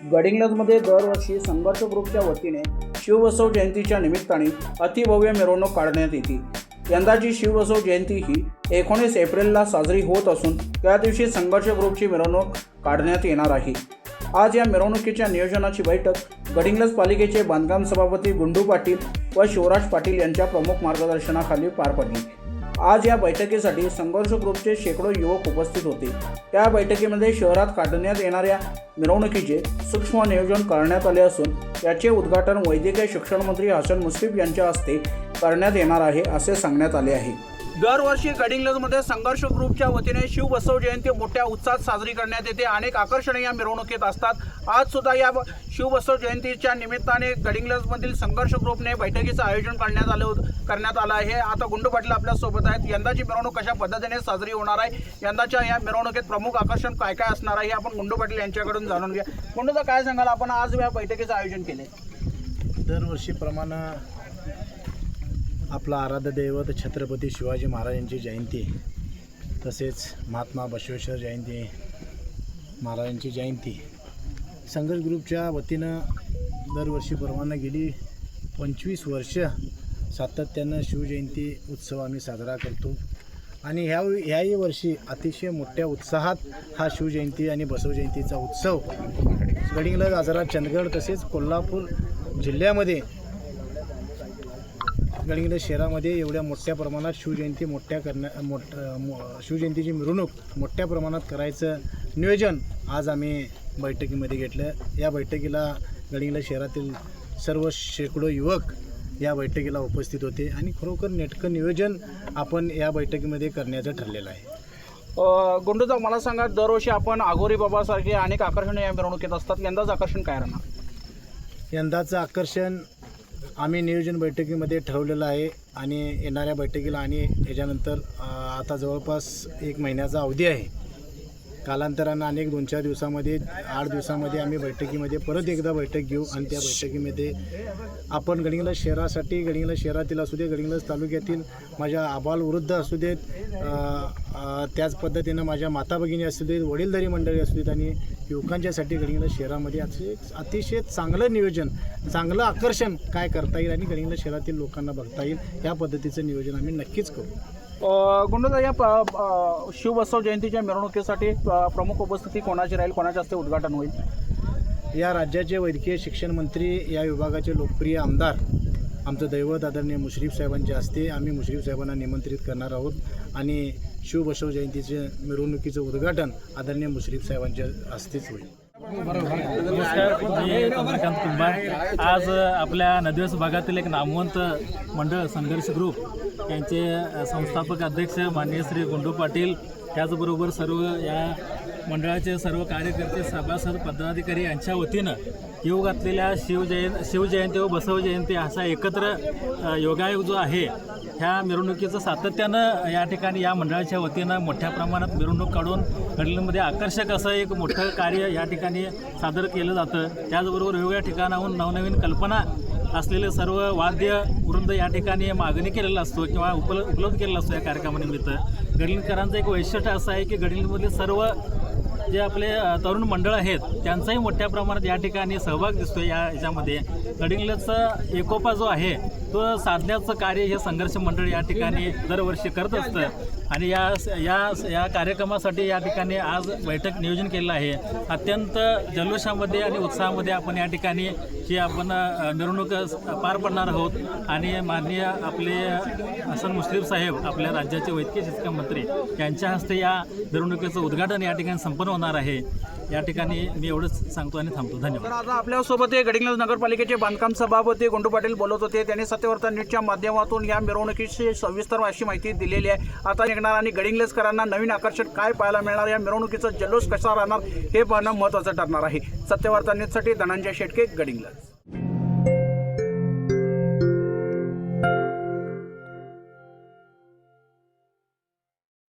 गडिंग्लजमध्ये दरवर्षी संघर्ष ग्रुपच्या वतीने शिवबसव जयंतीच्या निमित्ताने अतिभव्य मिरवणूक काढण्यात येते। यंदाची शिवबसव जयंती ही 19 एप्रिलला साजरी होत असून त्या दिवशी संघर्ष ग्रुपची मिरवणूक काढण्यात येणार आहे। आज या मिरवणुकीच्या नियोजनाची बैठक गडिंग्लज पालिकेचे बांधकाम सभापती गुंडू पाटील व शिवराज पाटील यांच्या प्रमुख मार्गदर्शनाखाली पार पडली। आज या बैठकीसाठी संघर्ष ग्रुपचे शेकडो युवक उपस्थित होते। त्या बैठकीमध्ये शहरात काढण्यात येणाऱ्या मिरवणुकीचे सूक्ष्म नियोजन करण्यात आले असून याचे उद्घाटन वैद्यकीय शिक्षण मंत्री हसन मुश्रीफ यांच्या हस्ते करण्यात येणार आहे असे सांगण्यात आले आहे। दरवर्षी गडिंग्लजमध्ये संघर्ष ग्रुपच्या वतीने शिवबसव जयंती मोठ्या उत्साहात साजरी करण्यात येते। अनेक आकर्षणे या मिरवणुकीत असतात। आज सुद्धा या शिवबसव जयंतीच्या निमित्ताने गडिंग्लजमधील संघर्ष ग्रुपने बैठकीचं आयोजन करण्यात आलं आहे। आता गुंडू पाटील आपल्या सोबत आहेत। यंदाची मिरवणूक कशा पद्धतीने साजरी होणार आहे, यंदाच्या या मिरवणुकीत प्रमुख आकर्षण काय काय असणार आहे, आपण गुंडू पाटील यांच्याकडून जाणून घ्या। गुंडूदा, काय सांगाल, आपण आज या बैठकीचं आयोजन केले? दरवर्षीप्रमाणे आपला आराध्य दैवत छत्रपती शिवाजी महाराजांची जयंती, तसेच महात्मा बसवेश्वर जयंती महाराजांची जयंती संघर्ष ग्रुपच्या वतीनं दरवर्षीप्रमाणे गेली 25 वर्ष सातत्यानं शिवजयंती उत्सव आम्ही साजरा करतो आणि ह्याही वर्षी अतिशय मोठ्या उत्साहात हा शिवजयंती आणि बसवजयंतीचा उत्सव गडिंग्लज, आजरा, चंदगड तसेच कोल्हापूर जिल्ह्यामध्ये गडिंग्लज शहरामध्ये एवढ्या मोठ्या प्रमाणात शिवजयंती शिवजयंतीची मिरवणूक मोठ्या प्रमाणात करायचं नियोजन आज आम्ही बैठकीमध्ये घेतलं। या बैठकीला गडिंग्लज शहरातील सर्व शेकडो युवक या बैठकीला उपस्थित होते आणि खरोखर नेटकं नियोजन आपण या बैठकीमध्ये करण्याचं ठरलेलं आहे। गुंडूदा, मला सांगा, दरवर्षी आपण आघोरी बाबासारखे अनेक आकर्षणे या मिरवणुकीत असतात, यंदाचं आकर्षण काय राहणार? यंदाचं आकर्षण आम्ही नियोजन बैठकीमध्ये ठरवलेलं आहे आणि येणाऱ्या बैठकीला आणि याच्यानंतर आता जवळपास 1 महिन्याचा अवधी आहे। कालांतरानं अनेक 2-4 दिवसामध्ये 8 दिवसामध्ये आम्ही बैठकीमध्ये परत एकदा बैठक घेऊ आणि त्या बैठकीमध्ये आपण गडिंग्लज शहरासाठी, गडिंग्लज शहरातील असू दे, गडिंग्लज तालुक्यातील माझ्या आबालवृद्ध असू देत, त्याच पद्धतीनं माझ्या माता भगिनी असू देत, वडीलधारी मंडळी असू देत आणि युवकांच्यासाठी गडिंग्लज शहरामध्ये अतिशय चांगलं नियोजन, चांगलं आकर्षण काय करता येईल आणि गडिंग्लज शहरातील लोकांना बघता येईल या पद्धतीचं नियोजन आम्ही नक्कीच करू। गुंडूदा, या शिवबसव जयंतीच्या मिरवणुकीसाठी प्रमुख उपस्थिती कोणाची राहील, कोणाच्या हस्ते उद्घाटन होईल? या राज्याचे वैद्यकीय शिक्षण मंत्री, या विभागाचे लोकप्रिय आमदार, आमचं दैवत आदरणीय मुश्रीफ साहेबांच्या हस्ते आम्ही मुश्रीफ साहेबांना निमंत्रित करणार आहोत आणि शिवबसव जयंतीचे मिरवणुकीचं उद्घाटन आदरणीय मुश्रीफ साहेबांच्या हस्तेच होईल। नमस्कार, मी चंद्रकांत कुंभार। आज आपल्या नदिवस भागातील एक नामवंत मंडळ संघर्ष ग्रुप यांचे संस्थापक अध्यक्ष माननीय श्री गुंडू पाटील, त्याचबरोबर सर्व या मंडळाचे सर्व कार्यकर्ते, सभासद, पदाधिकारी यांच्या वतीनं येऊ घातलेल्या शिवजयंती व बसव जयंती असा एकत्र योगायोग जो आहे, ह्या मिरवणुकीचं सातत्यानं या ठिकाणी या मंडळाच्या वतीनं मोठ्या प्रमाणात मिरवणूक काढून गडिंग्लजमध्ये आकर्षक असं एक मोठं कार्य या ठिकाणी सादर केलं जातं। त्याचबरोबर वेगवेगळ्या ठिकाणाहून नवनवीन कल्पना असलेले सर्व वाद्य वृंद या ठिकाणी मागणी केलेला असतो किंवा उपलब्ध केलेला असतो। या कार्यक्रमानिमित्त गडिंग्लजकरांचं एक वैशिष्ट्य असं आहे की गडिंग्लजमधले सर्व जे आपले तरुण मंडळ आहेत त्यांचाही मोठ्या प्रमाणात या ठिकाणी सहभाग दिसतो। याच्यामध्ये गडिंग्लजचा एकोपा जो आहे तो साधण्याचं कार्य हे संघर्ष मंडळ या ठिकाणी दरवर्षी करत असतं आणि या कार्यक्रमासाठी या ठिकाणी आज बैठक नियोजन केलेलं आहे। अत्यंत जल्लोषामध्ये आणि उत्साहामध्ये आपण या ठिकाणी ही आपण मिरवणूक पार पडणार आहोत आणि माननीय आपले हसन मुश्रीफ साहेब, आपल्या राज्याचे वैद्यकीय शिक्षण मंत्री, यांच्या हस्ते या मिरवणुकीचं उद्घाटन या ठिकाणी संपन्न होणार आहे। या ठिकाणी मी एवढंच सांगतो आणि थांबतो। धन्यवाद। आता आपल्यासोबत गडिंग्लज नगरपालिकेचे बांधकाम सभापती गुंडू पाटील बोलत होते। त्यांनी सत्यवर्तन न्यूजच्या माध्यमातून या मिरवणुकीची सविस्तर अशी माहिती दिलेली आहे। आता निघणार आणि गडिंग्लजकरांना नवीन आकर्षण काय पाहायला मिळणार, या मिरवणुकीचा जल्लोष कसा राहणार हे पाहणं महत्त्वाचं ठरणार आहे। सत्यवर्तन न्यूजसाठी धनंजय शेटके, गडिंग्लज।